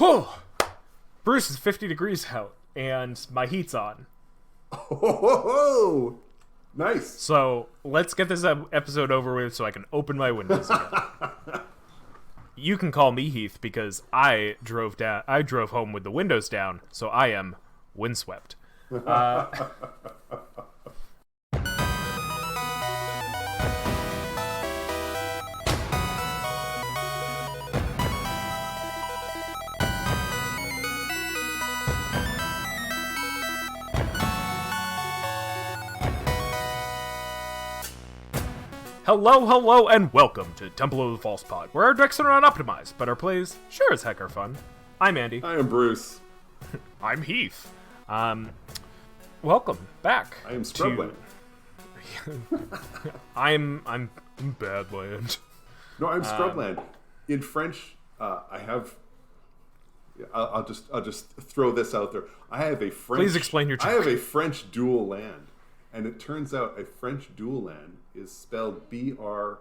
Oh, Bruce, it's 50 degrees out, and my heat's on. Oh, nice. So let's get this episode over with so I can open my windows again. You can call me Heath because I drove home with the windows down, so I am windswept. Hello, and welcome to Temple of the False Pod, where our decks are not optimized, but our plays sure as heck are fun. I'm Andy. I am Bruce. I'm Heath. Welcome back. I am Scrubland. I'm Badland. No, I'm Scrubland. In French, I have. I'll just throw this out there. I have a French. Please explain your joke. I have a French dual land, and it turns out a French dual land is spelled B-R-O-U-S-S-E,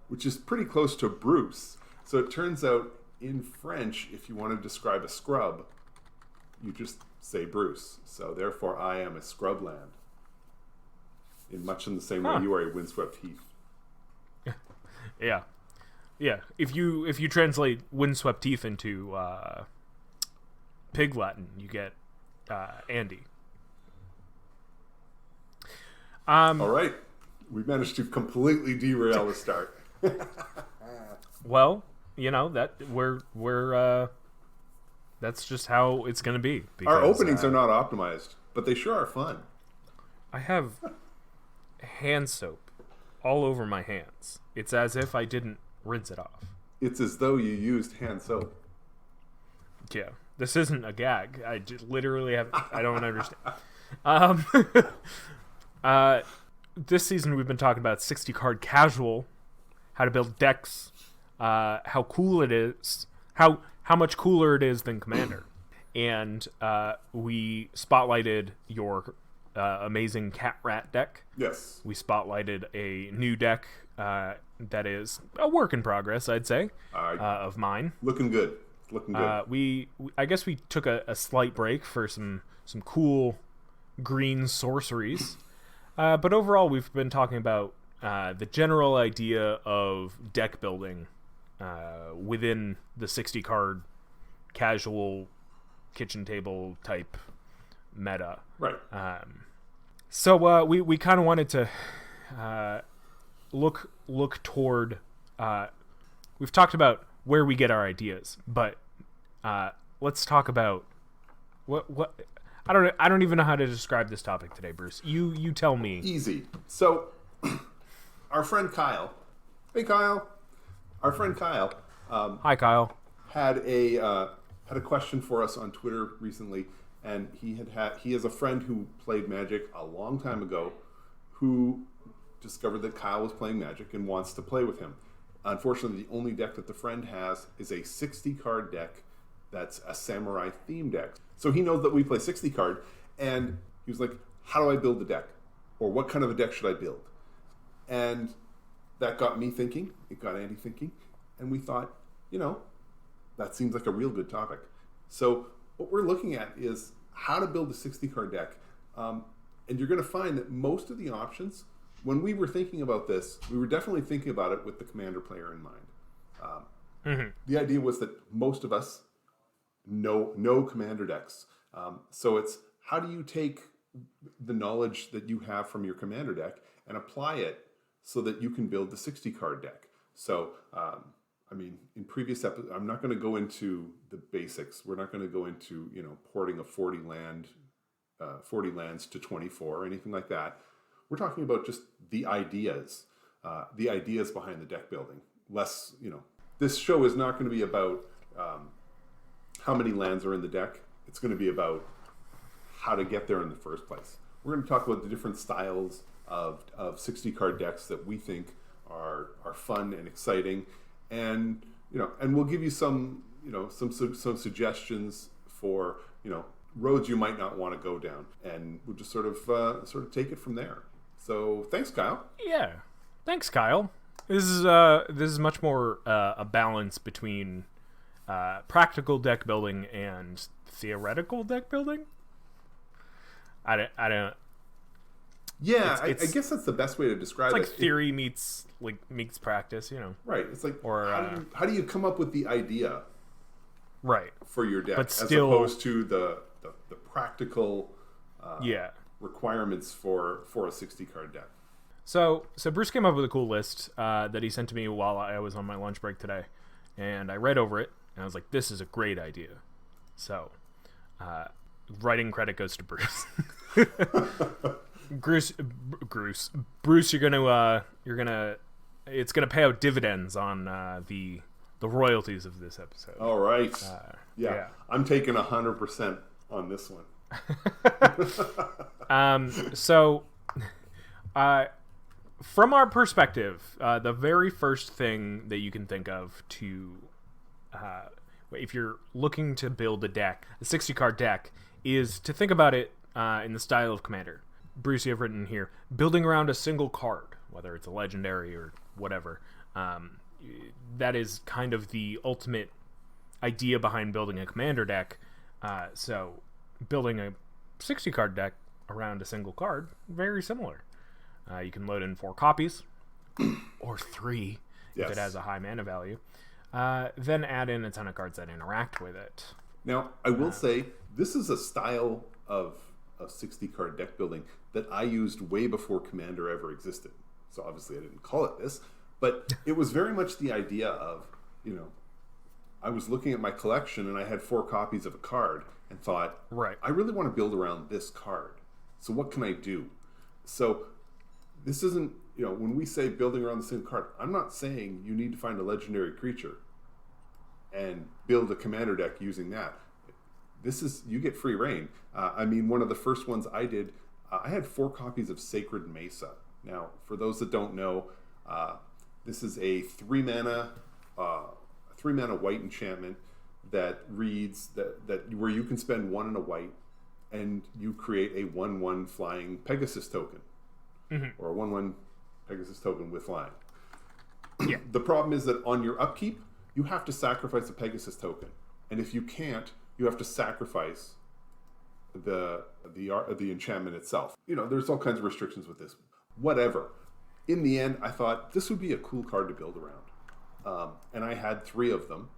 which is pretty close to Bruce. So it turns out in French, if you want to describe a scrub, you just say Bruce. So therefore, I am a Scrubland. In much in the same way you are a windswept Heath. Yeah. If you translate windswept Heath into Pig Latin, you get Andy. All right, we managed to completely derail the start. Well, you know that we're that's just how it's gonna be. Because, our openings are not optimized, but they sure are fun. I have hand soap all over my hands. It's as if I didn't rinse it off. It's as though you used hand soap. Yeah, this isn't a gag. I just literally have. I don't understand. This season we've been talking about 60-card casual, how to build decks, how cool it is, how much cooler it is than Commander, and we spotlighted your amazing Cat Rat deck. Yes. We spotlighted a new deck that is a work in progress, I'd say, of mine. Looking good. I guess we took a slight break for some cool green sorceries. But overall, we've been talking about the general idea of deck building within the 60-card casual kitchen table type meta. Right. So we kind of wanted to look toward. We've talked about where we get our ideas, but let's talk about what. I don't even know how to describe this topic today, Bruce. You tell me. Easy. So, our friend Kyle. Hey, Kyle. Our friend Kyle. Hi, Kyle. Had a question for us on Twitter recently, and he has a friend who played Magic a long time ago, who discovered that Kyle was playing Magic and wants to play with him. Unfortunately, the only deck that the friend has is a 60-card deck that's a samurai theme deck. So he knows that we play 60 card, and he was like, how do I build a deck? Or what kind of a deck should I build? And that got me thinking, it got Andy thinking, and we thought, that seems like a real good topic. So what we're looking at is how to build a 60 card deck. And you're going to find that most of the options, when we were thinking about this, we were definitely thinking about it with the Commander player in mind. The idea was that most of us no Commander decks. So it's how do you take the knowledge that you have from your Commander deck and apply it so that you can build the 60 card deck. So, in previous episodes, I'm not going to go into the basics. We're not going to go into, porting a 40 lands to 24 or anything like that. We're talking about just the ideas behind the deck building. Less, this show is not going to be about how many lands are in the deck. It's going to be about how to get there in the first place. We're going to talk about the different styles of 60-card decks that we think are fun and exciting, and we'll give you some suggestions for roads you might not want to go down, and we'll just sort of take it from there. So thanks, Kyle. Yeah, thanks, Kyle. This is much more a balance between practical deck building and theoretical deck building. I don't. Yeah, I guess that's the best way to describe It's it. like theory meets practice, Right. It's like, or how do you come up with the idea right for your deck, but as still, opposed to the practical yeah. requirements for a 60 card deck? So Bruce came up with a cool list that he sent to me while I was on my lunch break today, and I read over it, and I was like, "This is a great idea." So, writing credit goes to Bruce. Bruce, you're gonna, it's gonna pay out dividends on the royalties of this episode. All right. Yeah. I'm taking 100% on this one. From our perspective, the very first thing that you can think of to, if you're looking to build a deck, a 60-card deck, is to think about it in the style of Commander. Bruce, you have written here, building around a single card, whether it's a legendary or whatever. That is kind of the ultimate idea behind building a Commander deck. So building a 60-card deck around a single card, very similar. You can load in 4 copies, or 3 if it has a high mana value. Then add in a ton of cards that interact with it. Now, I will say, this is a style of 60-card deck building that I used way before Commander ever existed. So obviously I didn't call it this, but it was very much the idea of, I was looking at my collection and I had 4 copies of a card and thought, right, I really want to build around this card. So what can I do? So this isn't, when we say building around the single card, I'm not saying you need to find a legendary creature and build a Commander deck using that. This is, you get free reign. One of the first ones I did, I had 4 copies of Sacred Mesa. Now, for those that don't know, this is a 3 mana white enchantment that reads that where you can spend 1 and a white, and you create a 1/1 flying Pegasus token, or a 1/1 Pegasus token with flying. Yeah. The problem is that on your upkeep, you have to sacrifice a Pegasus token, and if you can't, you have to sacrifice the enchantment itself. There's all kinds of restrictions with this. Whatever. In the end, I thought this would be a cool card to build around, and I had 3 of them,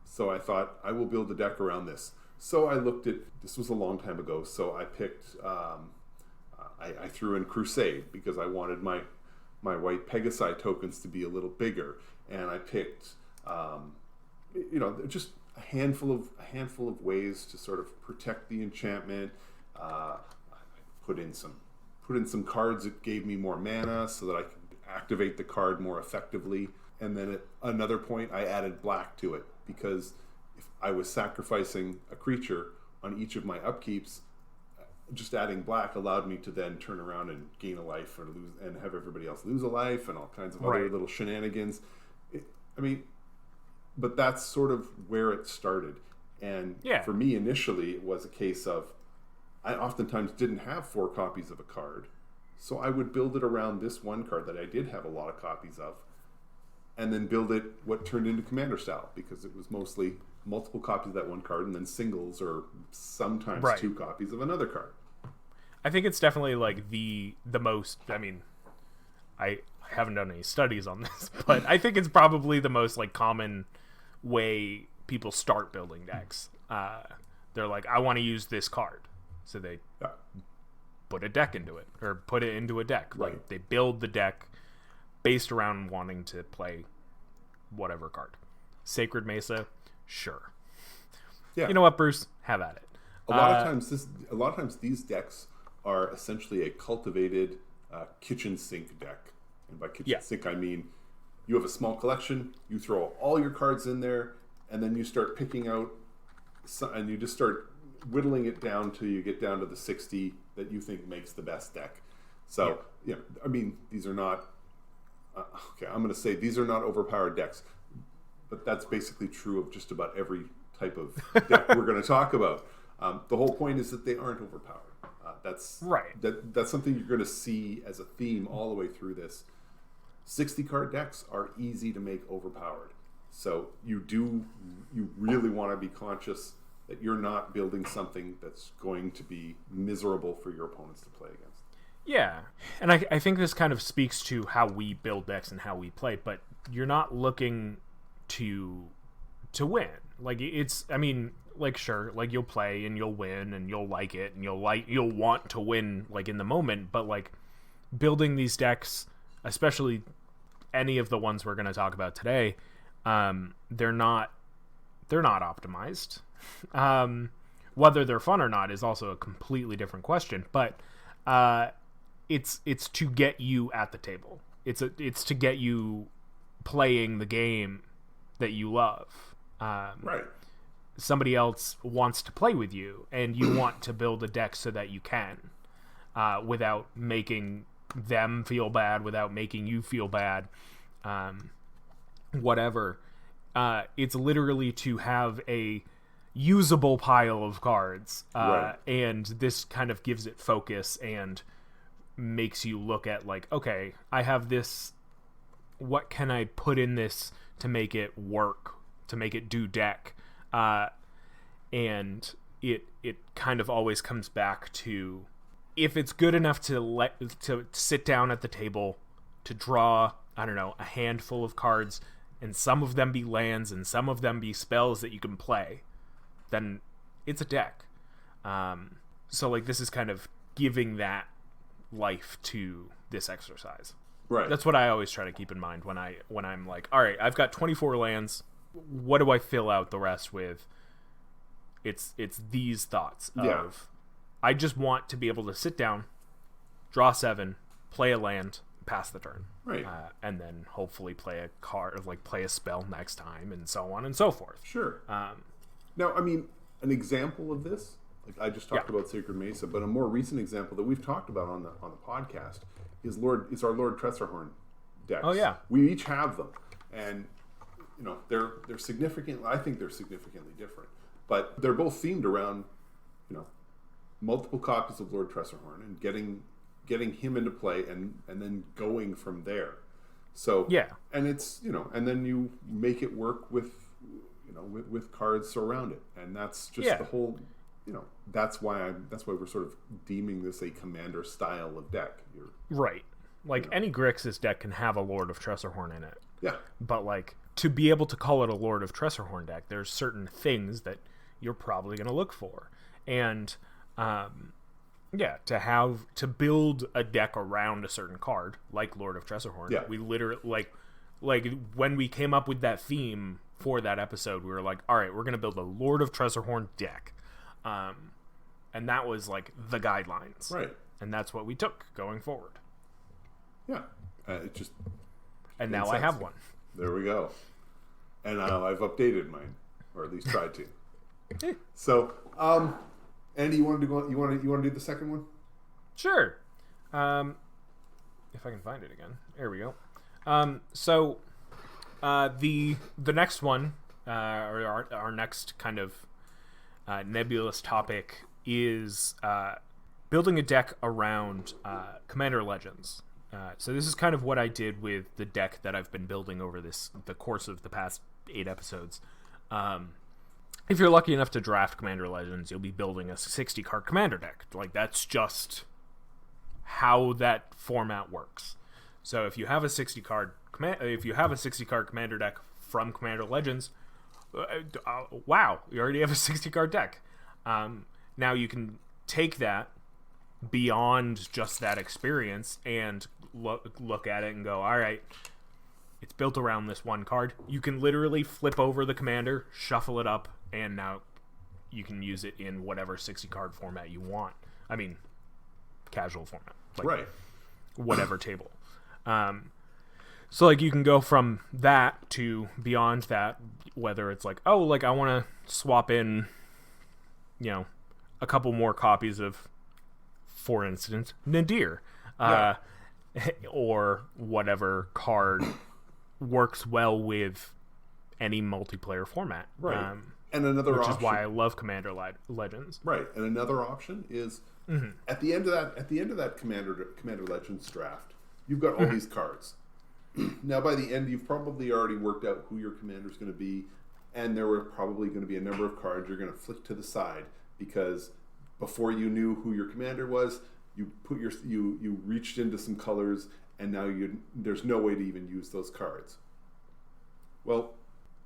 so I thought I will build a deck around this. So I looked at, this was a long time ago, so I picked, I threw in Crusade because I wanted my white Pegasi tokens to be a little bigger, and I picked, just a handful of ways to sort of protect the enchantment. I put in some cards that gave me more mana so that I could activate the card more effectively. And then at another point, I added black to it because if I was sacrificing a creature on each of my upkeeps, just adding black allowed me to then turn around and gain a life or lose, and have everybody else lose a life, and all kinds of other little shenanigans. But that's sort of where it started. And for me, initially, it was a case of I oftentimes didn't have 4 copies of a card, so I would build it around this one card that I did have a lot of copies of, and then build it what turned into Commander style, because it was mostly multiple copies of that one card and then singles or sometimes 2 copies of another card. I think it's definitely like the most, I haven't done any studies on this, but I think it's probably the most common way people start building decks. They're like, I want to use this card, so they put a deck into it, or put it into a deck. Like they build the deck based around wanting to play whatever card. Sacred Mesa, sure. Yeah. You know what, Bruce? Have at it. A lot of times these decks are essentially a cultivated kitchen sink deck. And by kitchen sink, I mean you have a small collection, you throw all your cards in there, and then you start picking out, and you just start whittling it down till you get down to the 60 that you think makes the best deck. So, these are not, I'm going to say these are not overpowered decks, but that's basically true of just about every type of deck we're going to talk about. The whole point is that they aren't overpowered. That's something you're going to see as a theme all the way through this. 60 card decks are easy to make overpowered. So you really want to be conscious that you're not building something that's going to be miserable for your opponents to play against. Yeah, and I think this kind of speaks to how we build decks and how we play, but you're not looking to win. Like, sure, like, you'll play and you'll win and you'll like it and you'll want to win, like, in the moment, but, like, building these decks, especially any of the ones we're going to talk about today, they're not optimized. Whether they're fun or not is also a completely different question, but it's to get you at the table. It's to get you playing the game that you love. Right. Somebody else wants to play with you, and you want to build a deck so that you can, without making them feel bad, without making you feel bad, whatever. It's literally to have a usable pile of cards, right. And this kind of gives it focus and makes you look at, like, okay, I have this, what can I put in this to make it work, to make it do deck? And it kind of always comes back to, if it's good enough to sit down at the table, to draw, I don't know, a handful of cards, and some of them be lands and some of them be spells that you can play, then it's a deck. So, like, this is kind of giving that life to this exercise. Right. That's what I always try to keep in mind when I'm like, all right, I've got 24 lands. What do I fill out the rest with? It's these thoughts of, I just want to be able to sit down, draw 7, play a land, pass the turn, right, and then hopefully play a card, like play a spell next time, and so on and so forth. Sure. Now, I mean, an example of this, like I just talked about Sacred Mesa, but a more recent example that we've talked about on the podcast is our Lord Tressorhorn decks. Oh yeah, we each have them, and you know they're significant. I think they're significantly different, but they're both themed around, you know, multiple copies of Lord Tressorhorn and getting him into play and then going from there. So yeah, and it's, you know, and then you make it work with, you know, with cards surround it, and that's just the whole, you know, that's why we're sort of deeming this a commander style of deck. Right. Like, you know, any Grixis deck can have a Lord of Tressorhorn in it. Yeah. But, like, to be able to call it a Lord of Tressorhorn deck, there's certain things that you're probably going to look for. And, to build a deck around a certain card, like Lord of Tressorhorn, we literally, like, when we came up with that theme for that episode, we were like, all right, we're going to build a Lord of Tressorhorn deck. And that was, like, the guidelines. Right. And that's what we took going forward. Yeah. It just... And now I have one. There we go. And I've updated mine, or at least tried to. So, Andy, you want to do the second one? Sure. If I can find it again. There we go. So the next one, or our next kind of nebulous topic is building a deck around Commander Legends. So this is kind of what I did with the deck that I've been building over the course of the past 8 episodes. If you're lucky enough to draft Commander Legends, you'll be building a 60-card Commander deck. Like, that's just how that format works. So if you have a 60-card Commander deck from Commander Legends, wow, you already have a 60-card deck. Now you can take that beyond just that experience and look at it and go, all right, it's built around this one card. You can literally flip over the commander, shuffle it up, and now you can use it in whatever 60-card format you want. I mean, casual format. Like, right. Whatever table. So, like, you can go from that to beyond that, whether it's like, oh, like, I want to swap in, you know, a couple more copies of, for instance, Nadir. Or whatever card works well with any multiplayer format. Right. And another which option, is why I love Commander Legends. Right. And another option is at the end of that Commander Legends draft, you've got all these cards. Now, by the end, you've probably already worked out who your commander's going to be, and there were probably going to be a number of cards you're going to flick to the side because before you knew who your commander was, you reached into some colors, and now there's no way to even use those cards. Well,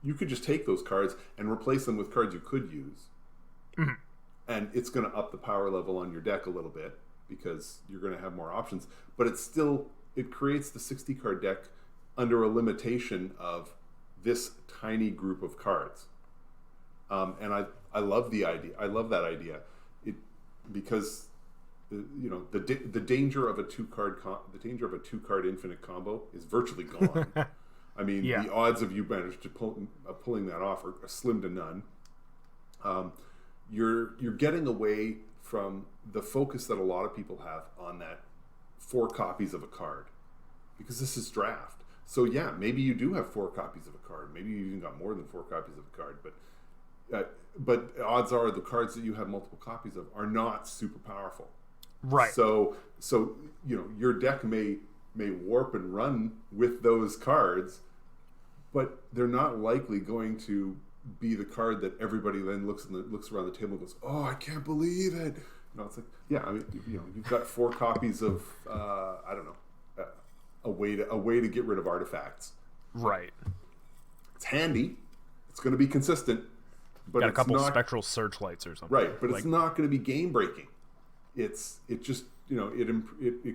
you could just take those cards and replace them with cards you could use, and it's going to up the power level on your deck a little bit because you're going to have more options. But it creates the 60 card deck under a limitation of this tiny group of cards, and I love the idea. I love that idea, because the danger of a two card infinite combo is virtually gone. I mean, the odds of you managed to pulling that off are slim to none. You're getting away from the focus that a lot of people have on that 4 copies of a card, because this is draft. So yeah, maybe you do have 4 copies of a card. Maybe you even got more than 4 copies of a card. But odds are the cards that you have multiple copies of are not super powerful. Right. So your deck may warp and run with those cards, but they're not likely going to be the card that everybody then looks around the table and goes, "Oh, I can't believe it." It's like, yeah, I mean, you've got 4 copies of I don't know. A way to get rid of artifacts. Right. It's handy. It's going to be consistent. But got a couple spectral searchlights or something. Right, but it's not going to be game breaking. It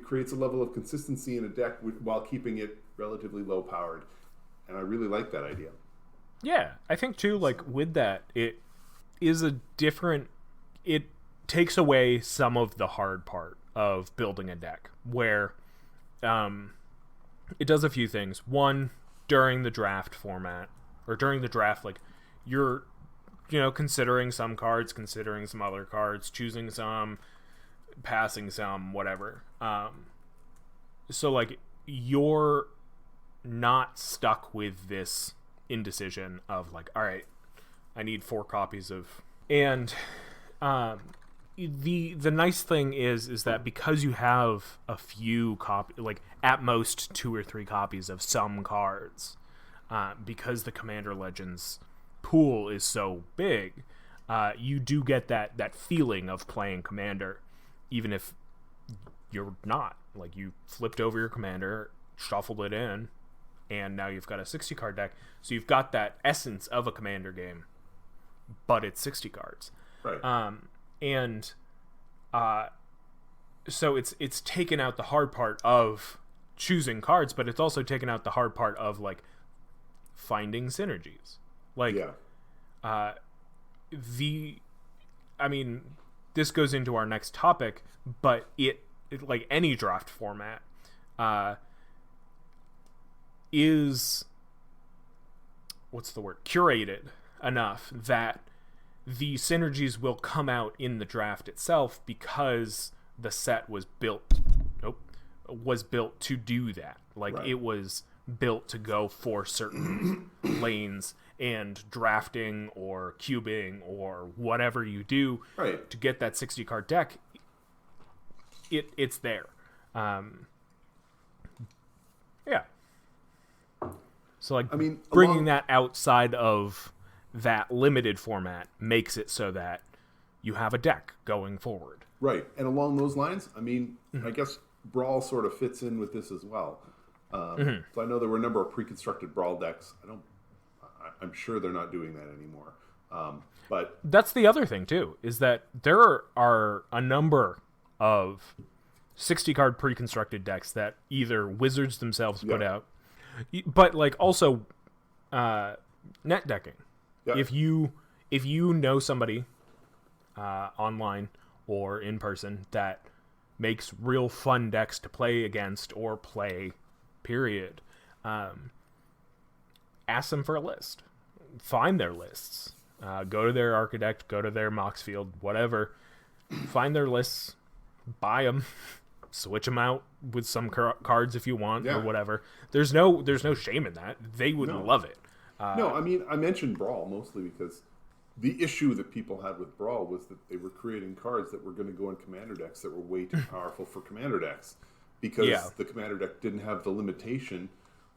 creates a level of consistency in a deck while keeping it relatively low powered, and I really like that idea. Yeah, I think too. Like with that, it takes away some of the hard part of building a deck, where it does a few things. One, during the draft format, or during the draft, like, you're, considering some cards, considering some other cards, choosing some, passing some, whatever. So, like, you're not stuck with this indecision of, like, all right, I need 4 copies of... And the nice thing is that because you have a few like at most 2 or 3 copies of some cards, because the Commander Legends pool is so big, you do get that feeling of playing Commander, even if you're not. Like, you flipped over your Commander, shuffled it in, and now you've got a 60 card deck. So you've got that essence of a Commander game, but it's 60 cards. Right. And so it's taken out the hard part of choosing cards, but it's also taken out the hard part of, like, finding synergies. Like, I mean, this goes into our next topic, but it like any draft format, is, what's the word, curated enough that the synergies will come out in the draft itself, because the set was built to do that. Like, right. It was built to go for certain lanes, and drafting or cubing or whatever you do to get that 60 card deck, it's there. Yeah. So, like, I mean, bringing that outside of that limited format makes it so that you have a deck going forward. Right. And along those lines, I mean, I guess Brawl sort of fits in with this as well. So I know there were a number of pre-constructed Brawl decks. I'm sure they're not doing that anymore. But that's the other thing too, is that there are a number of 60 card pre-constructed decks that either Wizards themselves put out, but, like, also net decking. Yeah. If you know somebody online or in person that makes real fun decks to play against or play, period, ask them for a list. Find their lists. Go to their Architect, go to their Moxfield, whatever. Find their lists, buy them, switch them out with some cards if you want, or whatever. There's no shame in that. They would love it. No, I mean, I mentioned Brawl mostly because the issue that people had with Brawl was that they were creating cards that were going to go in Commander decks that were way too powerful for Commander decks, because the Commander deck didn't have the limitation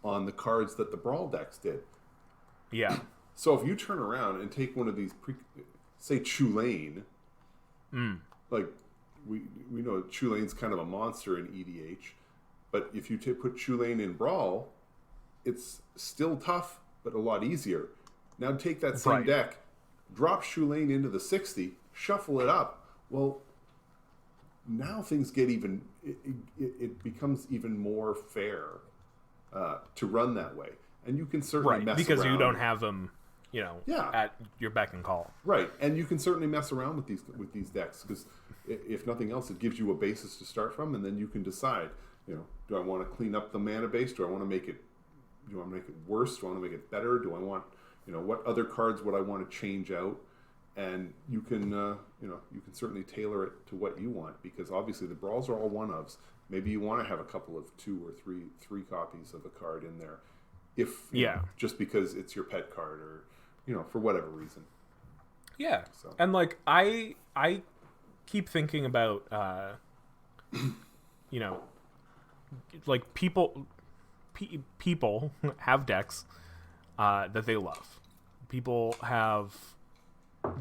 on the cards that the Brawl decks did. Yeah. So if you turn around and take one of these, say Tulane, like we know Tulane's kind of a monster in EDH, but if you put Tulane in Brawl, it's still tough, but a lot easier. Now take that same deck, drop Tulane into the 60, shuffle it up. Well, now things get even, it becomes even more fair to run that way. And you can certainly mess because around. You don't have them, at your beck and call. Right, and you can certainly mess around with these decks because if nothing else, it gives you a basis to start from, and then you can decide, do I want to clean up the mana base? Do I want to make it worse? Do I want to make it better? Do I want, what other cards would I want to change out? And you can, you can certainly tailor it to what you want because obviously the brawls are all one-ofs. Maybe you want to have a couple of 2 or 3 copies of a card in there, just because it's your pet card or for whatever reason. Yeah, so. And like I keep thinking about, like people have decks that they love. People have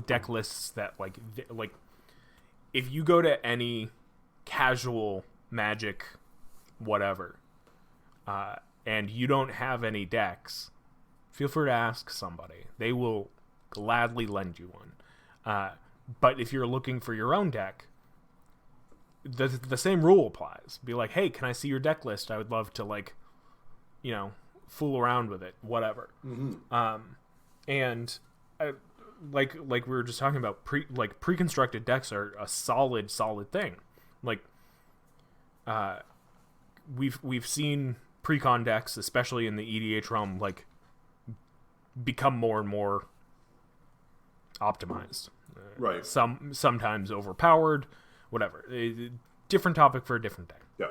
deck lists that like if you go to any casual Magic whatever and you don't have any decks, feel free to ask somebody. They will gladly lend you one. But if you're looking for your own deck, the same rule applies. Be like, hey, can I see your deck list? I would love to fool around with it, whatever. And like we were just talking about, pre-constructed decks are a solid thing. Like we've seen pre-con decks, especially in the EDH realm, like become more and more optimized. Right. Sometimes overpowered, whatever. Different topic for a different day. Yeah.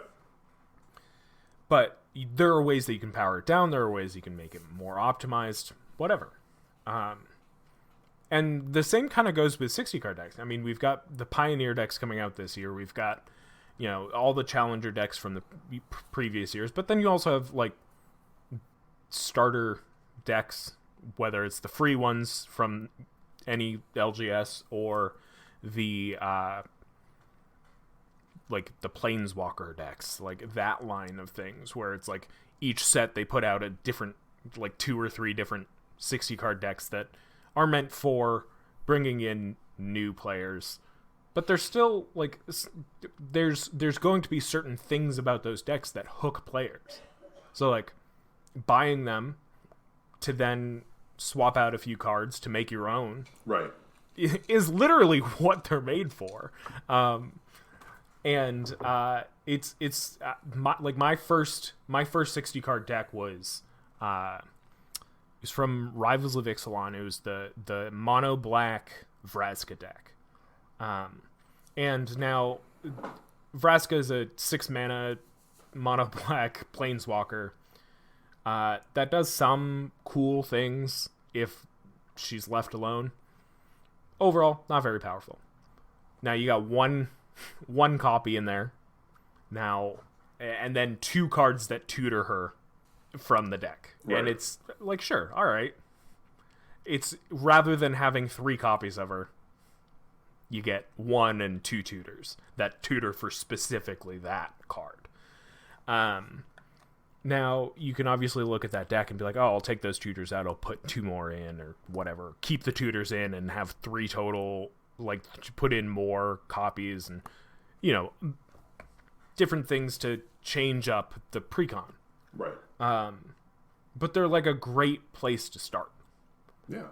But there are ways that you can power it down. There are ways you can make it more optimized. Whatever. And the same kind of goes with 60 card decks. I mean, we've got the Pioneer decks coming out this year. We've got, all the Challenger decks from the previous years. But then you also have like starter decks, whether it's the free ones from any LGS or the like the Planeswalker decks, like that line of things, where it's like each set they put out a different, like 2 or 3 different 60 card decks that are meant for bringing in new players. But there's still like there's going to be certain things about those decks that hook players. So like buying them to then swap out a few cards to make your own, right, is literally what they're made for. And it's my first 60 card deck was from Rivals of Ixalan. It was the mono black Vraska deck. And now Vraska is a 6 mana mono black planeswalker that does some cool things if she's left alone. Overall, not very powerful. Now you got one copy in there now, and then 2 cards that tutor her from the deck. Right. And it's like, sure, all right. It's rather than having 3 copies of her, you get 1 and 2 tutors that tutor for specifically that card. Now you can obviously look at that deck and be like, oh, I'll take those tutors out, I'll put 2 more in or whatever, keep the tutors in and have 3 total, like put in more copies and different things to change up the precon. Right. But they're like a great place to start. Yeah.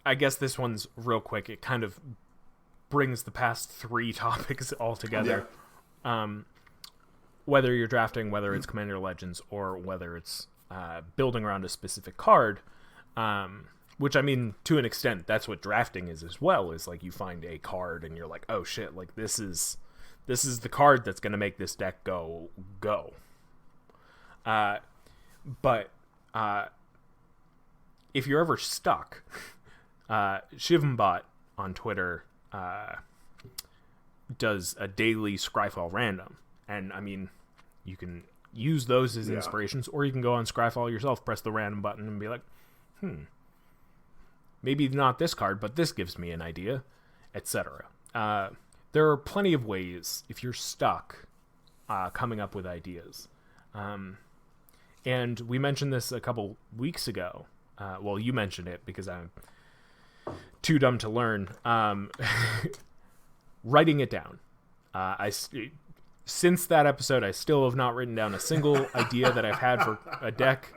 I guess this one's real quick. It kind of brings the past 3 topics all together. Yeah. Whether you're drafting, whether it's Commander Legends, or whether it's building around a specific card, which, I mean, to an extent, that's what drafting is as well, is like you find a card and you're like, oh shit, like this is the card that's going to make this deck go. But if you're ever stuck, Shivmbot on Twitter does a daily Scryfall random, and I mean, you can use those as Yeah. inspirations, or you can go on Scryfall yourself, press the random button, and be like, maybe not this card, but this gives me an idea, etc. There are plenty of ways, if you're stuck, coming up with ideas. And we mentioned this a couple weeks ago. Well, you mentioned it because I'm too dumb to learn. Writing it down. Since that episode, I still have not written down a single idea that I've had for a deck.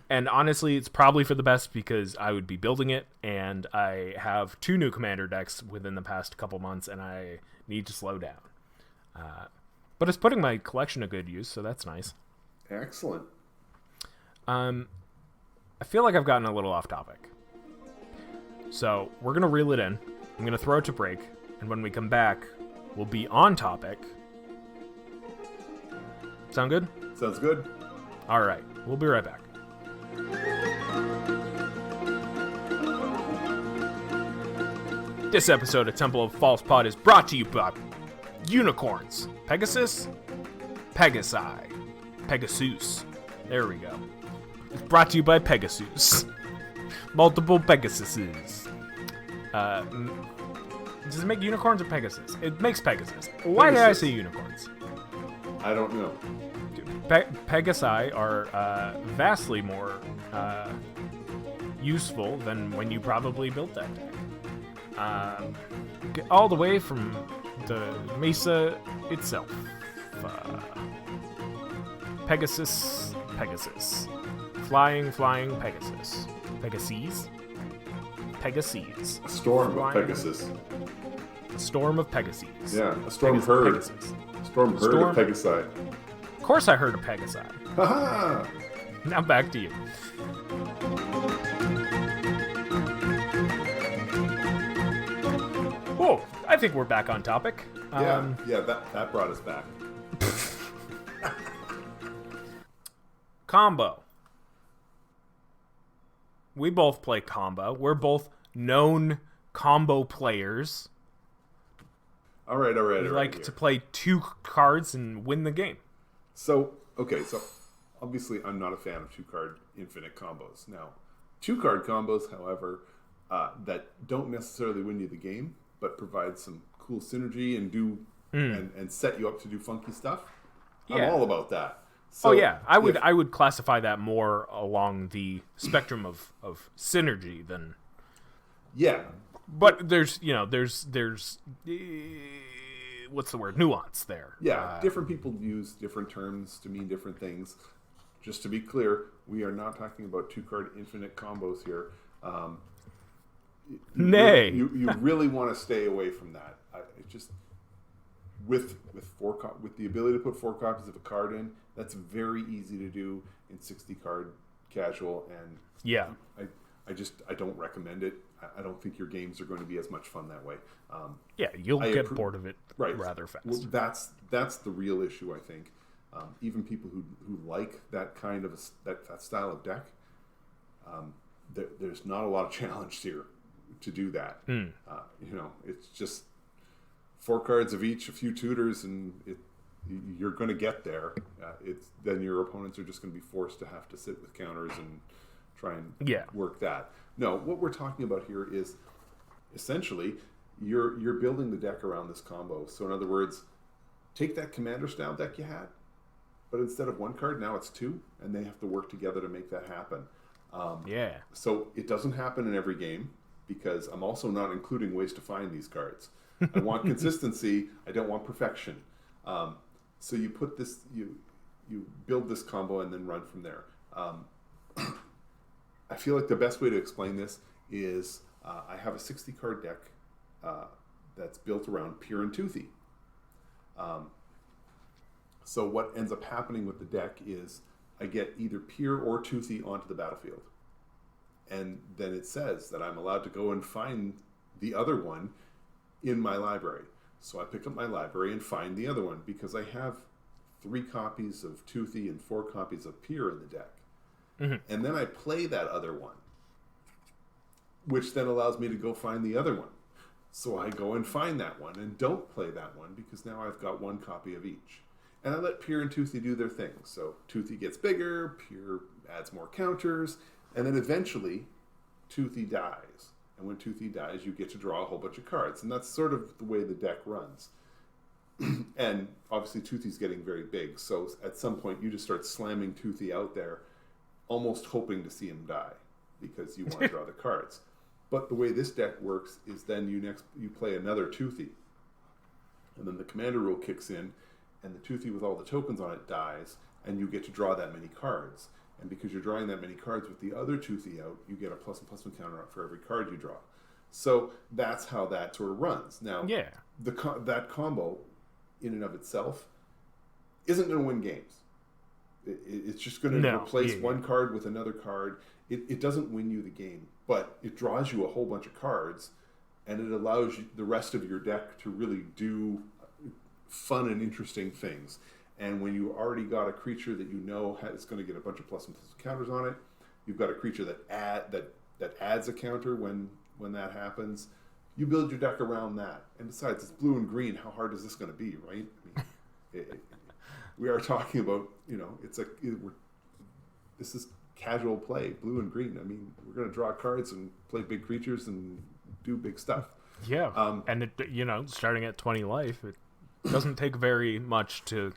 And honestly, it's probably for the best because I would be building it, and I have 2 new commander decks within the past couple months, and I need to slow down. But it's putting my collection to good use, so that's nice. Excellent. I feel like I've gotten a little off topic. So we're going to reel it in. I'm going to throw it to break, and when we come back, we'll be on topic. Sound good? Sounds good. All right. We'll be right back. This episode of Temple of False Pod is brought to you by unicorns. Pegasus? Pegasi. Pegasus. There we go. It's brought to you by Pegasus. Multiple Pegasuses. Does it make unicorns or Pegasus? It makes Pegasus. Why did I say unicorns? I don't know. Pegasi are vastly more useful than when you probably built that deck. All the way from the Mesa itself. Pegasus. Flying Pegasus. Pegases? A storm Flying. of Pegasus. A storm of Pegases. Yeah, a storm herd. Pegasus. Storm herd of Pegasi. Of course I heard of Pegasi. Ha Now back to you. Whoa, I think we're back on topic. Yeah, that brought us back. Combo. We both play combo. We're both known combo players. All right. We like to play 2 cards and win the game. So obviously I'm not a fan of 2-card infinite combos. Now, 2-card combos, however, that don't necessarily win you the game, but provide some cool synergy and and set you up to do funky stuff. Yeah. I'm all about that. So I would classify that more along the spectrum of synergy than. Yeah. But there's what's the word? Nuance there. Yeah, different people use different terms to mean different things. Just to be clear, we are not talking about 2-card infinite combos here. Nay. You really want to stay away from that. With the ability to put 4 copies of a card in, that's very easy to do in 60-card casual, and yeah, I don't recommend it. I don't think your games are going to be as much fun that way. You'll get bored of it rather fast. Well, that's the real issue, I think. Even people who like that kind of that style of deck, there's not a lot of challenge here to do that. It's just 4 cards of each, a few tutors, and you're going to get there. Then your opponents are just going to be forced to have to sit with counters and try and work that. No, what we're talking about here is essentially you're building the deck around this combo. So in other words, take that commander style deck you had, but instead of 1 card, now it's 2, and they have to work together to make that happen. So it doesn't happen in every game because I'm also not including ways to find these cards. I want consistency. I don't want perfection. So you put this, you build this combo and then run from there. I feel like the best way to explain this is I have a 60-card deck that's built around Pure and Toothy. So what ends up happening with the deck is I get either Pure or Toothy onto the battlefield. And then it says that I'm allowed to go and find the other one in my library. So I pick up my library and find the other one because I have 3 copies of Toothy and 4 copies of Pure in the deck. Mm-hmm. And then I play that other one, which then allows me to go find the other one. So I go and find that one and don't play that one because now I've got 1 copy of each. And I let Pier and Toothy do their thing. So Toothy gets bigger, Pier adds more counters, and then eventually Toothy dies. And when Toothy dies, you get to draw a whole bunch of cards. And that's sort of the way the deck runs. And obviously Toothy's getting very big, so at some point you just start slamming Toothy out there, almost hoping to see him die, because you want to draw the cards. But the way this deck works is then you play another Toothy, and then the commander rule kicks in, and the Toothy with all the tokens on it dies, and you get to draw that many cards. And because you're drawing that many cards with the other Toothy out, you get a +1/+1 counter up for every card you draw. So that's how that sort of runs. Now, that combo, in and of itself, isn't going to win games. It's just going to replace one card with another card. It doesn't win you the game, but it draws you a whole bunch of cards, and it allows you, the rest of your deck to really do fun and interesting things. And when you already got a creature that you know is going to get a bunch of +1/+1 counters on it, you've got a creature that adds a counter when that happens. You build your deck around that. And besides, it's blue and green. How hard is this going to be, right? I mean, we are talking about, this is casual play, blue and green. I mean, we're going to draw cards and play big creatures and do big stuff. Yeah. And, starting at 20 life, it doesn't take very much to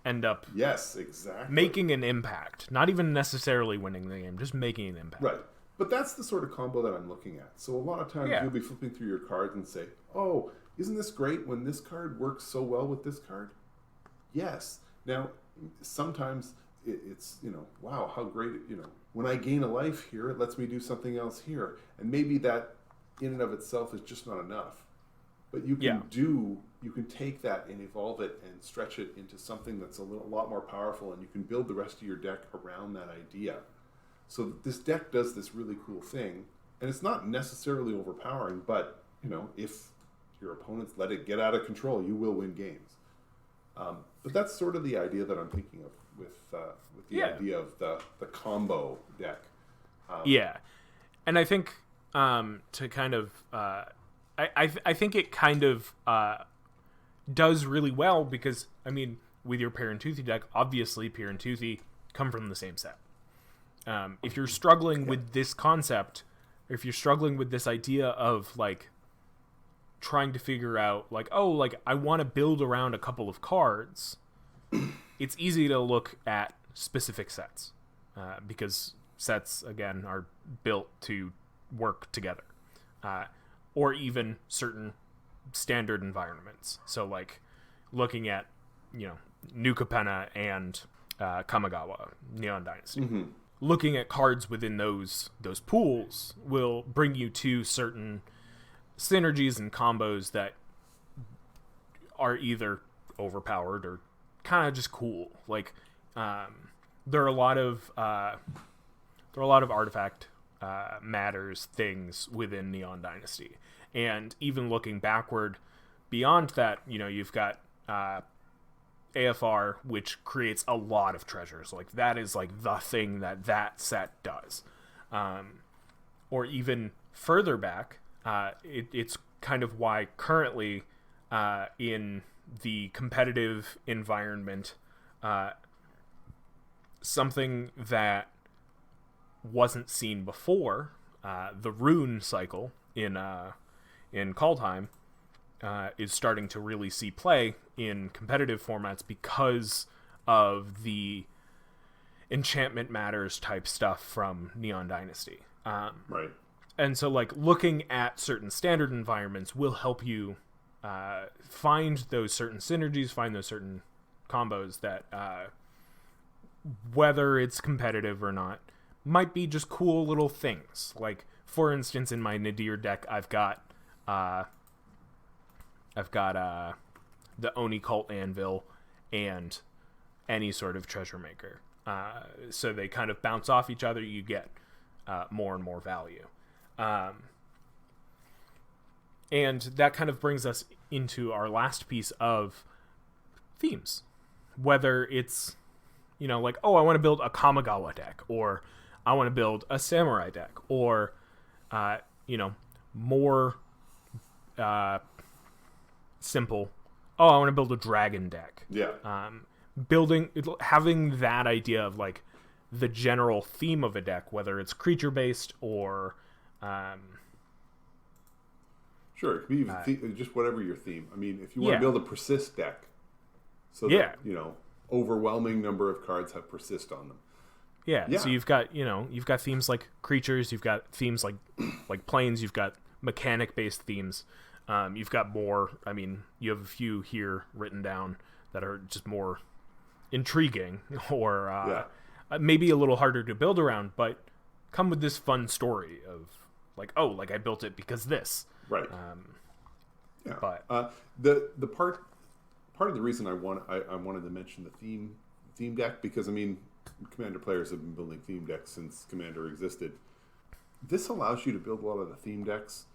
end up making an impact. Not even necessarily winning the game, just making an impact. Right. But that's the sort of combo that I'm looking at. So a lot of times you'll be flipping through your cards and say, oh, isn't this great when this card works so well with this card? Yes. Now, sometimes it's, wow, how great, when I gain a life here, it lets me do something else here. And maybe that in and of itself is just not enough. But you can take that and evolve it and stretch it into something that's a lot more powerful, and you can build the rest of your deck around that idea. So this deck does this really cool thing, and it's not necessarily overpowering, but, if your opponents let it get out of control, you will win games. But that's sort of the idea that I'm thinking of with the idea of the combo deck. And I think to kind of... I think it kind of does really well because, I mean, with your Pier and Toothy deck, obviously Pier and Toothy come from the same set. If you're struggling with this concept, or if you're struggling with this idea of, trying to figure out, I want to build around a couple of cards, it's easy to look at specific sets, because sets, again, are built to work together. Or even certain standard environments. So, looking at, New Capenna and Kamigawa, Neon Dynasty. Mm-hmm. Looking at cards within those pools will bring you to certain synergies and combos that are either overpowered or kind of just cool. There are a lot of artifact matters things within Neon Dynasty, and even looking backward beyond that, you've got AFR, which creates a lot of treasures. That is the thing that set does. Or even further back, it's kind of why currently in the competitive environment, something that wasn't seen before, the rune cycle in Kaldheim, is starting to really see play in competitive formats because of the enchantment matters type stuff from Neon Dynasty. Right. And so, looking at certain standard environments will help you find those certain synergies, find those certain combos that, whether it's competitive or not, might be just cool little things. For instance, in my Nadir deck, I've got the Oni Cult Anvil and any sort of treasure maker. So they kind of bounce off each other. You get more and more value. And that kind of brings us into our last piece of themes. Whether it's, I want to build a Kamigawa deck, or I want to build a samurai deck, or, more simple, I want to build a dragon deck. Yeah. having that idea of like the general theme of a deck, whether it's creature based or sure, it could be just whatever your theme. I mean, if you want to build a persist deck, so that, overwhelming number of cards have persist on them. Yeah. So you've got themes like creatures, you've got themes like planes, you've got mechanic based themes. You've got more. I mean, you have a few here written down that are just more intriguing or maybe a little harder to build around, but come with this fun story of like, oh, like I built it because this. Right. But the part of the reason I wanted to mention the theme deck, because I mean, Commander players have been building theme decks since Commander existed. This allows you to build a lot of the theme decks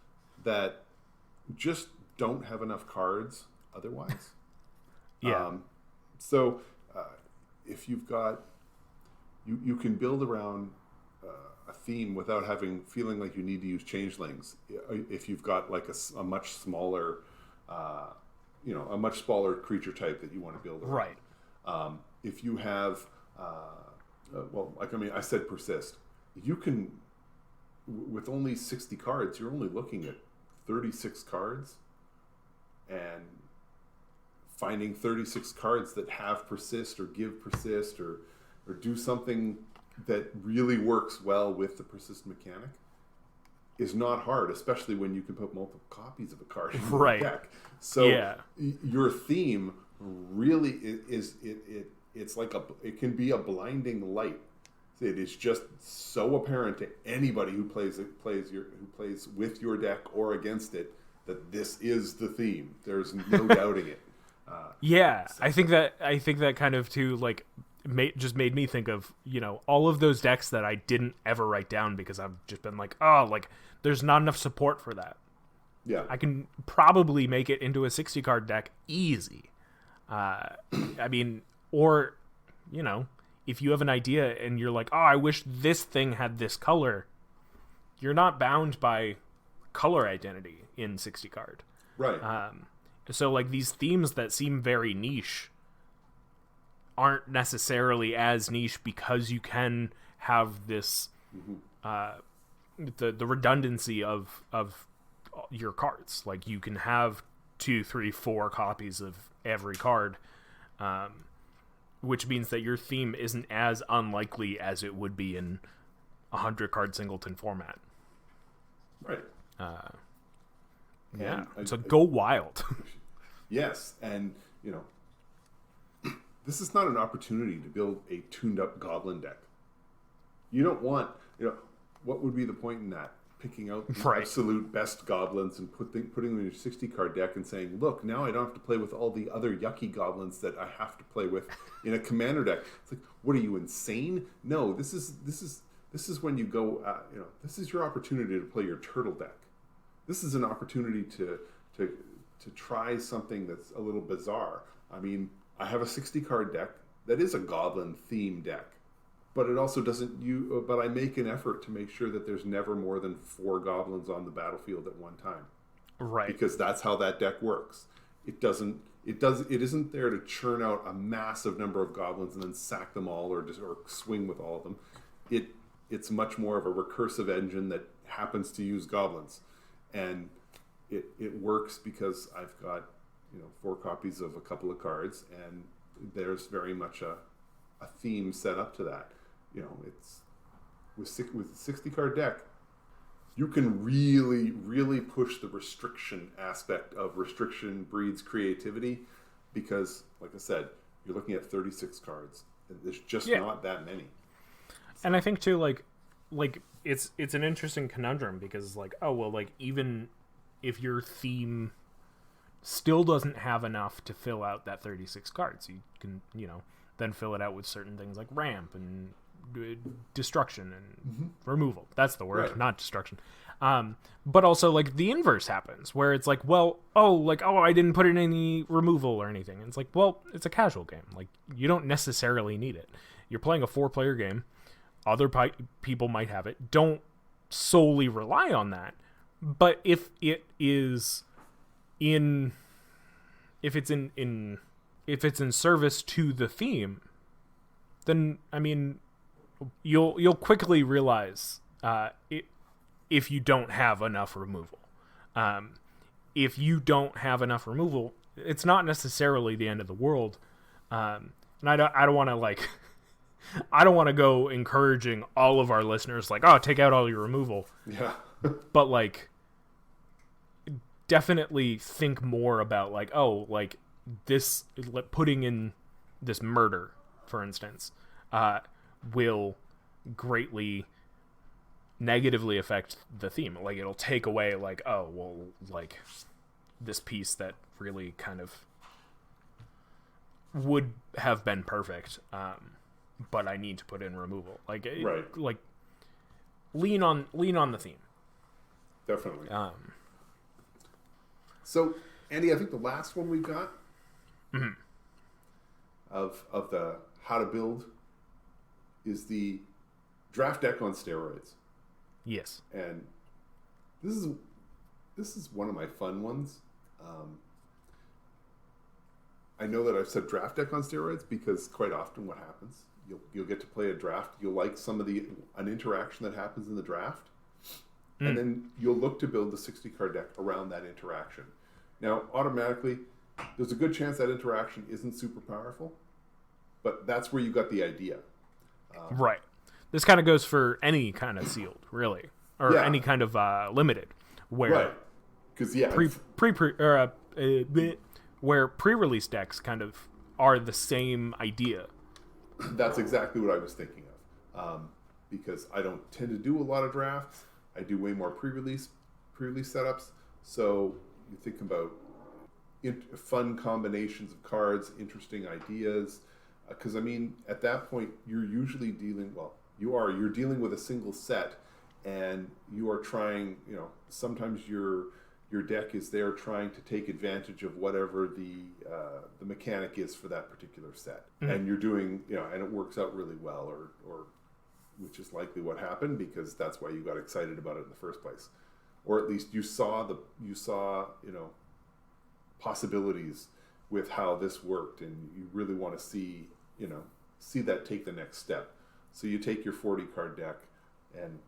that just don't have enough cards otherwise. So if you've got you can build around a theme without feeling like you need to use changelings. If you've got like a much smaller a much smaller creature type that you want to build around. Right. If you have I said persist. You can, with only 60 cards, you're only looking at 36 cards, and finding 36 cards that have persist or give persist or do something that really works well with the persist mechanic is not hard, especially when you can put multiple copies of a card in your deck. So your theme really it's like it can be a blinding light. It is just so apparent to anybody who plays with your deck or against it that this is the theme. There's no doubting it. I think that kind of too like just made me think of all of those decks that I didn't ever write down because I've just been like, oh, like there's not enough support for that. Yeah, I can probably make it into a 60 card deck easy. I mean, or if you have an idea and you're like, oh, I wish this thing had this color, you're not bound by color identity in 60 card. Right. So like these themes that seem very niche aren't necessarily as niche because you can have this the redundancy of your cards. Like you can have 2, 3, 4 copies of every card, which means that your theme isn't as unlikely as it would be in 100 card singleton format. Right. So go wild. Yes, and this is not an opportunity to build a tuned up goblin deck. You don't want, what would be the point in that? Picking out the absolute best goblins and putting them in your 60 card deck and saying, look, now I don't have to play with all the other yucky goblins that I have to play with in a commander deck. It's like, what are you, insane? No, this is when you go, this is your opportunity to play your turtle deck. This is an opportunity to try something that's a little bizarre. I mean, I have a 60 card deck that is a goblin theme deck, but it also but I make an effort to make sure that there's never more than 4 goblins on the battlefield at one time. Right. Because that's how that deck works. It isn't there to churn out a massive number of goblins and then sack them all or swing with all of them. It's much more of a recursive engine that happens to use goblins. And it works because I've got 4 copies of a couple of cards, and there's very much a theme set up to that. It's with a 60 card deck, you can really, really push the restriction aspect of restriction breeds creativity, because, like I said, you're looking at 36 cards. There's just not that many. And I think too, like it's an interesting conundrum because like, oh well, like even if your theme still doesn't have enough to fill out that 36 cards, you can then fill it out with certain things like ramp and destruction and removal. That's the word, not destruction. But also like the inverse happens where it's like, well, I didn't put in any removal or anything. And it's like, well, it's a casual game. Like you don't necessarily need it. You're playing a 4-player game. Other people might have it. Don't solely rely on that. But if it's in if it's in service to the theme, then I mean, you'll quickly realize if you don't have enough removal. If you don't have enough removal, it's not necessarily the end of the world. And I don't want to like, I don't want to go encouraging all of our listeners like, oh, take out all your removal. Yeah. But like, definitely think more about like, oh, like this, putting in this murder, for instance, will greatly negatively affect the theme. Like, it'll take away like, oh, well, like this piece that really kind of would have been perfect, but I need to put in removal. Like, right. Like lean on the theme. Definitely. So, Andy, I think the last one we've got of the how to build is the draft deck on steroids. Yes. And this is one of my fun ones. I know that I've said draft deck on steroids because quite often what happens, you'll get to play a draft. You'll like an interaction that happens in the draft, and then you'll look to build the 60 card deck around that interaction. Now, automatically, there's a good chance that interaction isn't super powerful, but that's where you got the idea. Right. This kind of goes for any kind of sealed, really, or any kind of limited, where right. Because where pre-release decks kind of are the same idea. That's exactly what I was thinking of. Because I don't tend to do a lot of drafts. I do way more pre-release setups. So you think about fun combinations of cards, interesting ideas. Because I mean, at that point, you're usually you're dealing with a single set, and you are trying. Sometimes your deck is there trying to take advantage of whatever the mechanic is for that particular set, and you're doing and it works out really well, or which is likely what happened because that's why you got excited about it in the first place, or at least you saw possibilities with how this worked, and you really want to see that take the next step. So you take your 40 card deck and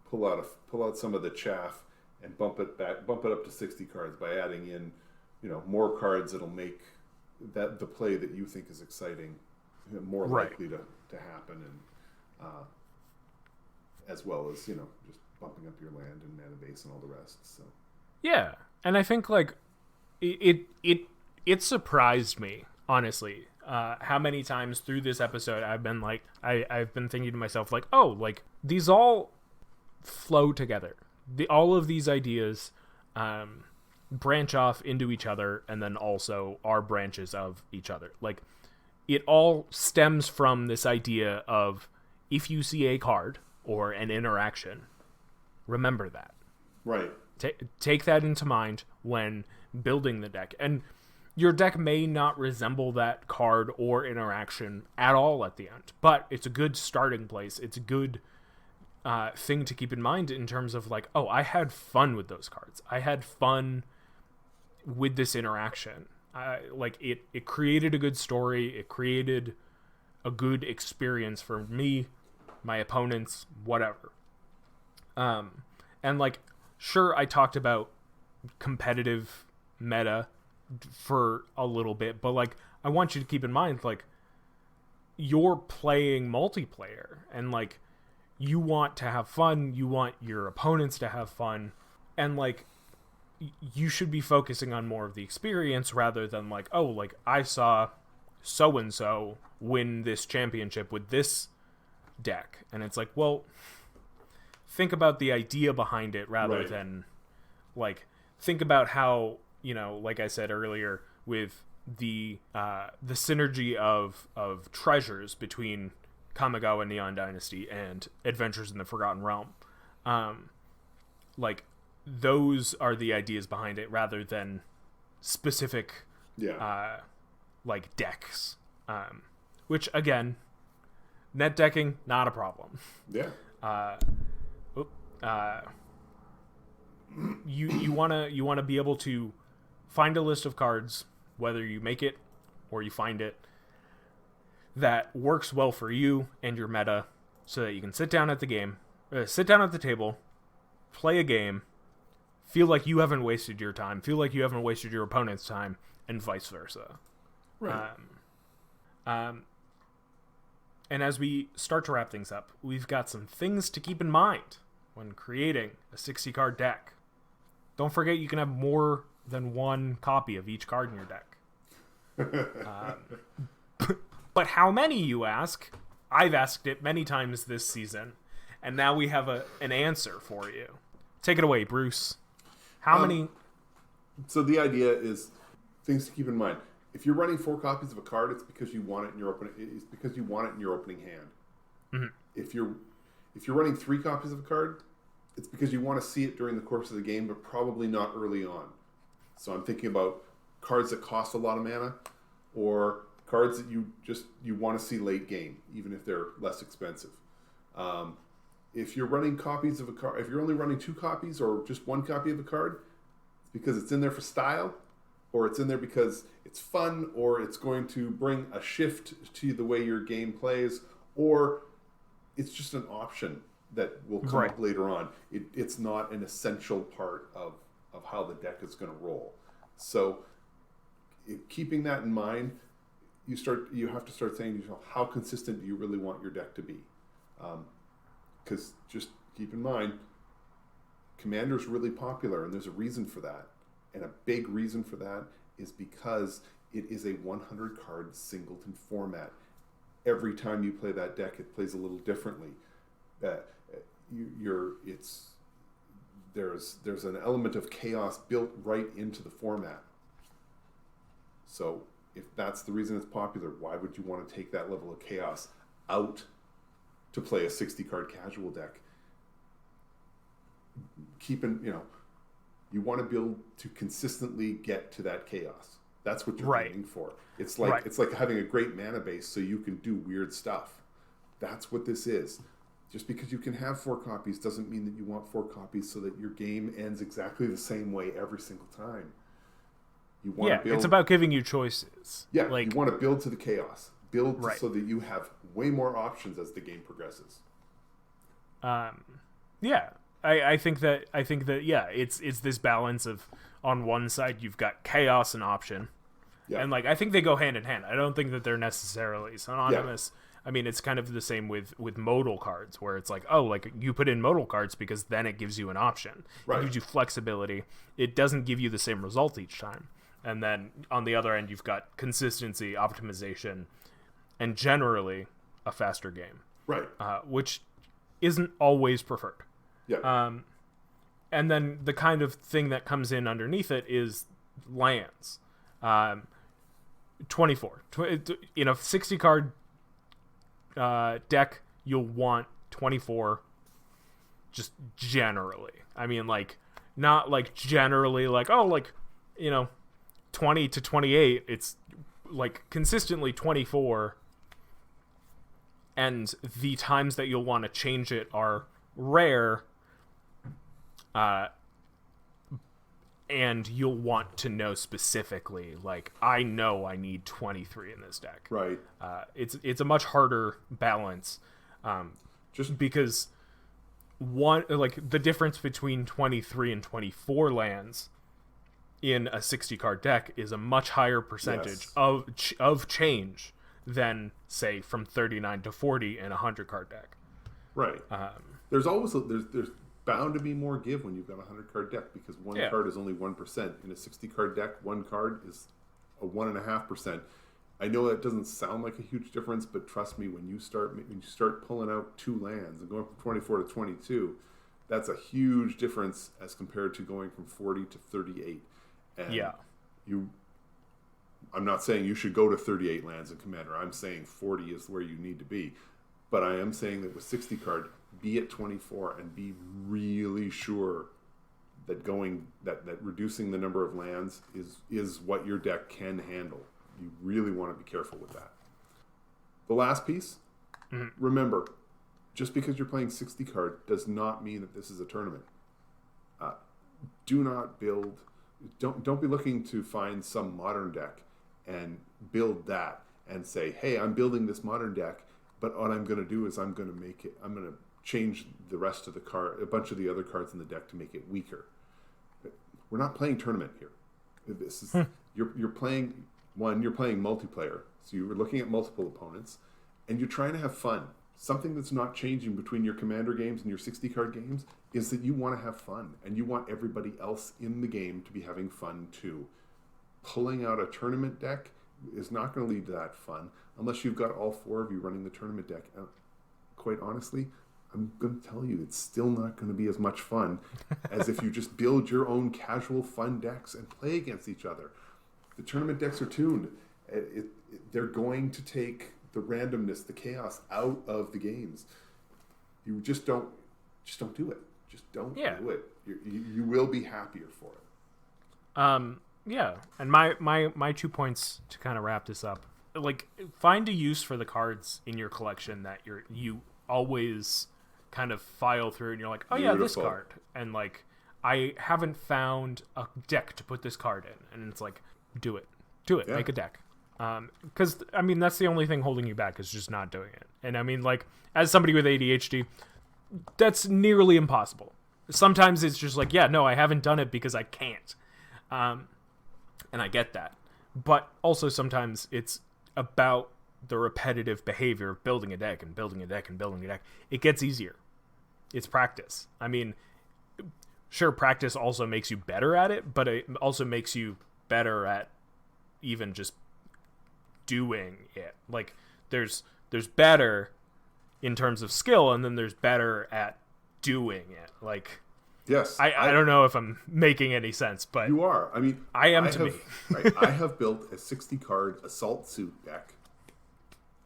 pull out some of the chaff and bump it up to 60 cards by adding in more cards that'll make that the play that you think is exciting more likely to happen, and as well as just bumping up your land and mana base and all the rest. So yeah, and I think like it surprised me, honestly, how many times through this episode I've been like I've been thinking to myself like, oh, like these all flow together. All of these ideas branch off into each other, and then also are branches of each other. Like, it all stems from this idea of, if you see a card or an interaction, remember that. Right. Take that into mind when building the deck. And your deck may not resemble that card or interaction at all at the end, but it's a good starting place. It's a good thing to keep in mind in terms of like, oh, I had fun with those cards. I had fun with this interaction. Like it created a good story. It created a good experience for me, my opponents, whatever. And like, sure, I talked about competitive meta for a little bit, but like, I want you to keep in mind, like, you're playing multiplayer, and like, you want to have fun, you want your opponents to have fun, and like, you should be focusing on more of the experience rather than like, oh, like, I saw so-and-so win this championship with this deck, and it's like, well, think about the idea behind it rather than like, think about how, like I said earlier, with the synergy of treasures between Kamigawa Neon Dynasty and Adventures in the Forgotten Realm. Like, those are the ideas behind it rather than specific like decks. Which, again, net decking, not a problem. Yeah. You wanna be able to find a list of cards, whether you make it or you find it that works well for you and your meta, so that you can sit down at the table, play a game, feel like you haven't wasted your time, feel like you haven't wasted your opponent's time, and vice versa. Right. And as we start to wrap things up, we've got some things to keep in mind when creating a 60-card deck. Don't forget you can have more than one copy of each card in your deck. But how many, you ask? I've asked it many times this season, and now we have an answer for you. Take it away, Bruce. How many? So the idea is things to keep in mind. If you're running 4 copies of a card, it's because you want it in your opening. It's because you want it in your opening hand. Mm-hmm. If you're running 3 copies of a card, it's because you want to see it during the course of the game, but probably not early on. So I'm thinking about cards that cost a lot of mana, or cards that you want to see late game, even if they're less expensive. If you're running copies of a card, if you're only running 2 copies or just 1 copy of a card, it's because it's in there for style, or it's in there because it's fun, or it's going to bring a shift to the way your game plays, or it's just an option that will come up later on. It's not an essential part of how the deck is going to roll. So keeping that in mind, you have to start saying to yourself, how consistent do you really want your deck to be? Because just keep in mind, Commander's really popular, and there's a reason for that. And a big reason for that is because it is a 100-card singleton format. Every time you play that deck, it plays a little differently. There's an element of chaos built right into the format. So if that's the reason it's popular, why would you want to take that level of chaos out to play a 60-card casual deck? You want to build to consistently get to that chaos. That's what you're aiming for. It's like having a great mana base so you can do weird stuff. That's what this is. Just because you can have 4 copies doesn't mean that you want 4 copies so that your game ends exactly the same way every single time. You want to build. It's about giving you choices. Yeah, you want to build to the chaos. Build so that you have way more options as the game progresses. Yeah. I think that it's this balance of, on one side you've got chaos and option, and I think they go hand in hand. I don't think that they're necessarily synonymous. Yeah. I mean, it's kind of the same with modal cards, where it's you put in modal cards because then it gives you an option. It gives you flexibility. It doesn't give you the same result each time. And then on the other end, you've got consistency, optimization, and generally a faster game, which isn't always preferred. Yeah. And then the kind of thing that comes in underneath it is lands. 24. In a 60-card deck, you'll want 24 just generally. I mean, not generally 20 to 28. It's consistently 24. And the times that you'll want to change it are rare. And you'll want to know specifically, I know I need 23 in this deck. Right. It's a much harder balance, just because the difference between 23 and 24 lands in a 60-card deck is a much higher percentage of change than, say, from 39 to 40 in a 100-card deck. Right. There's always there's bound to be more give when you've got a 100-card deck, because one card is only 1%. In a 60-card deck, one card is a 1.5%. I know that doesn't sound like a huge difference, but trust me, when you start pulling out 2 lands and going from 24 to 22, that's a huge difference as compared to going from 40 to 38. And I'm not saying you should go to 38 lands in Commander. I'm saying 40 is where you need to be. But I am saying that with 60 card, be at 24 and be really sure that reducing the number of lands is what your deck can handle. You really want to be careful with that. The last piece, remember, just because you're playing 60 card does not mean that this is a tournament. Do not build. Don't be looking to find some modern deck and build that and say, hey, I'm building this modern deck, but what I'm going to do is I'm going to change the rest of the card, a bunch of the other cards in the deck to make it weaker. We're not playing tournament here. This is you're playing multiplayer, so you're looking at multiple opponents, and you're trying to have fun. Something that's not changing between your Commander games and your 60 card games is that you want to have fun, and you want everybody else in the game to be having fun too. Pulling out a tournament deck is not going to lead to that fun unless you've got all 4 of you running the tournament deck. Quite honestly, I'm going to tell you, it's still not going to be as much fun as if you just build your own casual fun decks and play against each other. The tournament decks are tuned. They're going to take the randomness, the chaos out of the games. You just don't do it. Just don't do it. You will be happier for it. Yeah, and my 2 points to kind of wrap this up. Like, find a use for the cards in your collection that you always kind of file through, and you're like, oh yeah, this card, and like, I haven't found a deck to put this card in, and it's like, do it, yeah. Make a deck, because I mean, that's the only thing holding you back, is just not doing it. And I mean, like, as somebody with ADHD, that's nearly impossible. Sometimes it's just like, yeah, no, I haven't done it because I can't, and I get that, but also sometimes it's about the repetitive behavior of building a deck and building a deck and building a deck. It gets easier. It's practice. I mean, sure, practice also makes you better at it, but it also makes you better at even just doing it. Like, there's better in terms of skill, and then there's better at doing it. Like, yes, I don't know if I'm making any sense, but you are. I mean, I am to me. Right, I have built a 60-card assault suit deck,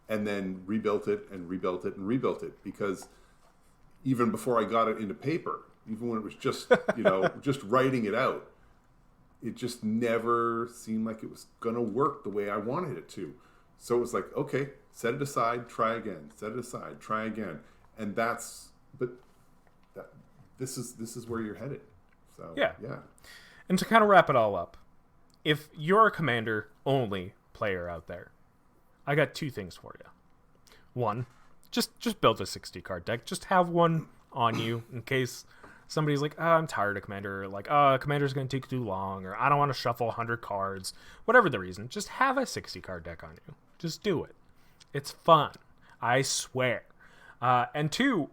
and then rebuilt it and rebuilt it and rebuilt it, because even before I got it into paper, even when it was just just writing it out, it just never seemed like it was going to work the way I wanted it to. So it was like, okay, set it aside, try again. Set it aside, try again. And this is where you're headed. So yeah. And to kind of wrap it all up, if you're a Commander only player out there, I got 2 things for you. One, just build a 60 card deck. Just have one on you in case somebody's like, oh, I'm tired of Commander, or like, oh, Commander's going to take too long, or I don't want to shuffle 100 cards. Whatever the reason, just have a 60 card deck on you. Just do it. It's fun. I swear. And 2,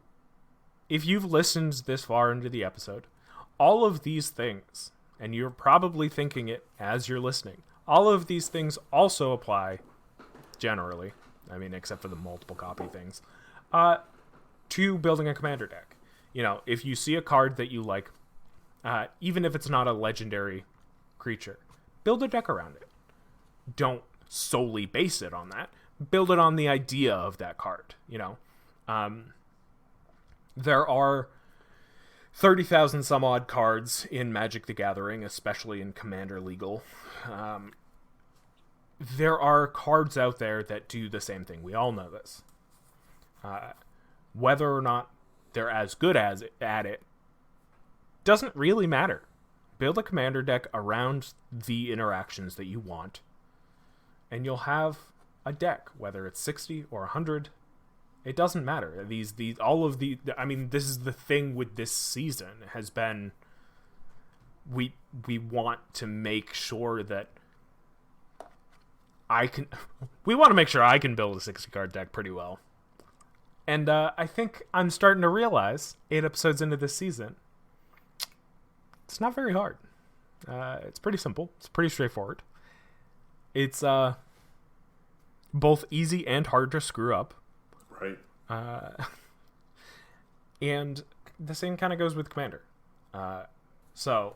if you've listened this far into the episode, all of these things, and you're probably thinking it as you're listening, all of these things also apply, generally, I mean, except for the multiple copy things, to building a Commander deck. You know, if you see a card that you like, even if it's not a legendary creature, build a deck around it. Don't solely base it on that. Build it on the idea of that card, you know. There are 30,000 some odd cards in Magic the Gathering, especially in Commander Legal. There are cards out there that do the same thing. We all know this. Whether or not they're as good at it doesn't really matter. Build a Commander deck around the interactions that you want, and you'll have a deck, whether it's 60 or 100. It doesn't matter. I mean, this is the thing with this season, has been, we want to make sure that we want to make sure I can build a 60 card deck pretty well. And I think I'm starting to realize, 8 episodes into this season, it's not very hard. It's pretty simple. It's pretty straightforward. It's both easy and hard to screw up. Right. And the same kind of goes with Commander. So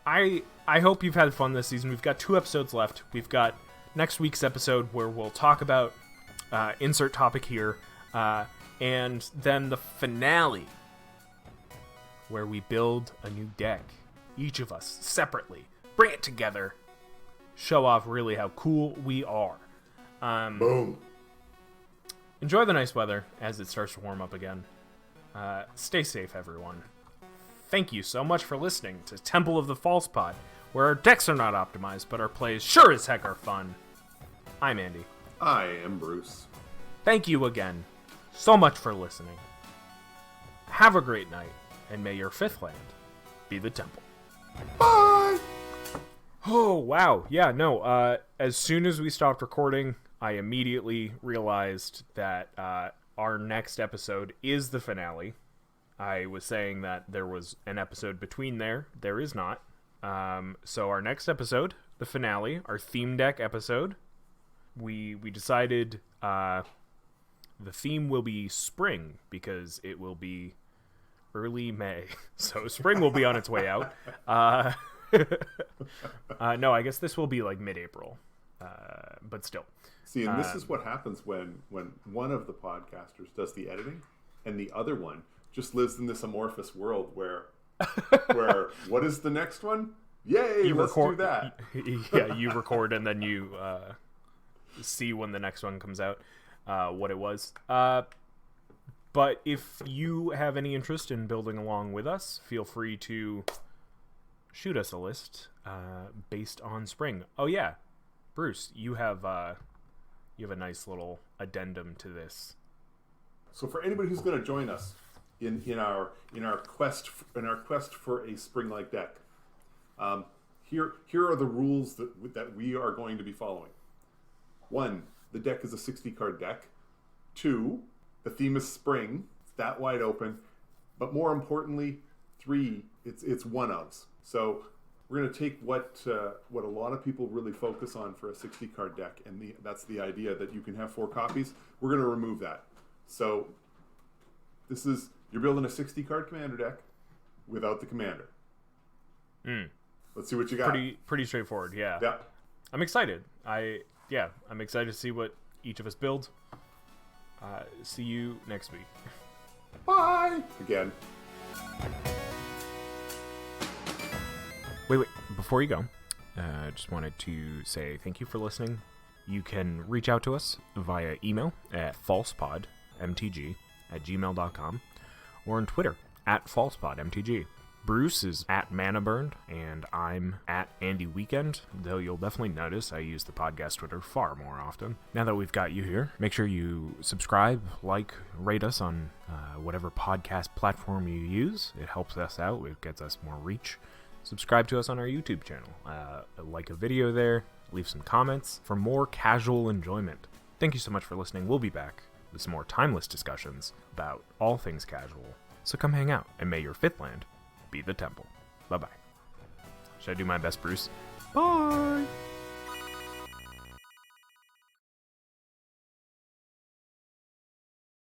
I hope you've had fun this season. We've got 2 episodes left. We've got next week's episode where we'll talk about insert topic here, and then the finale where we build a new deck, each of us separately, bring it together, show off really how cool we are. Boom. Enjoy the nice weather as it starts to warm up again. Stay safe, everyone. Thank you so much for listening to Temple of the False Pod, where our decks are not optimized, but our plays sure as heck are fun. I'm Andy. I am Bruce. Thank you again so much for listening. Have a great night, and may your fifth land be the temple. Bye! Oh, wow. Yeah, no, as soon as we stopped recording, I immediately realized that our next episode is the finale. I was saying that there was an episode between there. There is not. So our next episode, the finale, our theme deck episode, we decided the theme will be spring because it will be early May. So spring will be on its way out. No, I guess this will be like mid-April. But still. See, and this is what happens when one of the podcasters does the editing and the other one just lives in this amorphous world where what is the next one? Yay, let's do that. Yeah, you record and then you see when the next one comes out what it was. But if you have any interest in building along with us, feel free to shoot us a list based on spring. Oh yeah, Bruce, you have a nice little addendum to this. So for anybody who's going to join us in our quest for a spring-like deck, here are the rules that we are going to be following. 1, the deck is a 60-card deck. 2, the theme is spring. It's that wide open. But more importantly, 3, it's one-ofs. So we're going to take what a lot of people really focus on for a 60-card deck, and that's the idea that you can have 4 copies. We're going to remove that. So you're building a 60-card commander deck without the commander. Let's see what you got. Pretty straightforward, yeah. Yeah. I'm excited. I'm excited to see what each of us build. See you next week. Bye! Again. Wait. Before you go, I just wanted to say thank you for listening. You can reach out to us via email at falsepodmtg@gmail.com or on Twitter @falsepodmtg. Bruce is @manaburned, and I'm @AndyWeekend, though you'll definitely notice I use the podcast Twitter far more often. Now that we've got you here, make sure you subscribe, like, rate us on whatever podcast platform you use. It helps us out. It gets us more reach. Subscribe to us on our YouTube channel. Like a video there. Leave some comments for more casual enjoyment. Thank you so much for listening. We'll be back with some more timeless discussions about all things casual. So come hang out, and may your fifth land be the temple. Bye-bye. Should I do my best, Bruce? Bye!